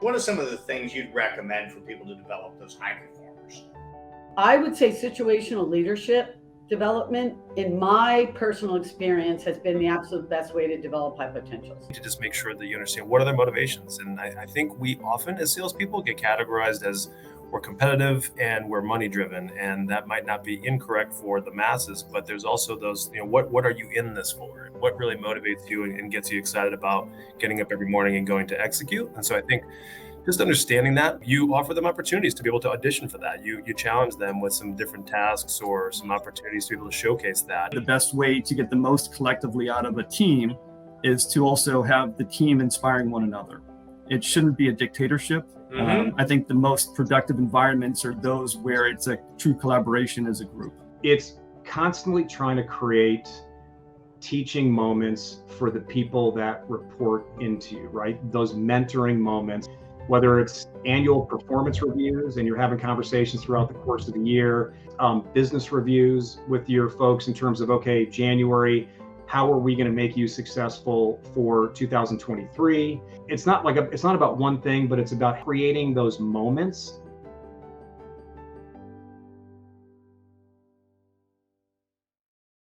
What are some of the things you'd recommend for people to develop those high performers? I would say situational leadership development, in my personal experience, has been the absolute best way to develop high potentials. To just make sure that you understand what are their motivations. And I think we often, as salespeople, get categorized as we're competitive and we're money driven, and that might not be incorrect for the masses, but there's also those, what are you in this for? What really motivates you and gets you excited about getting up every morning and going to execute? And so I think just understanding that, you offer them opportunities to be able to audition for that. You challenge them with some different tasks or some opportunities to be able to showcase that. The best way to get the most collectively out of a team is to also have the team inspiring one another. It shouldn't be a dictatorship. I think the most productive environments are those where it's a true collaboration as a group. It's constantly trying to create teaching moments for the people that report into you, right? Those mentoring moments, whether it's annual performance reviews and you're having conversations throughout the course of the year, business reviews with your folks in terms of, okay, January, how are we going to make you successful for 2023? It's not about one thing, but it's about creating those moments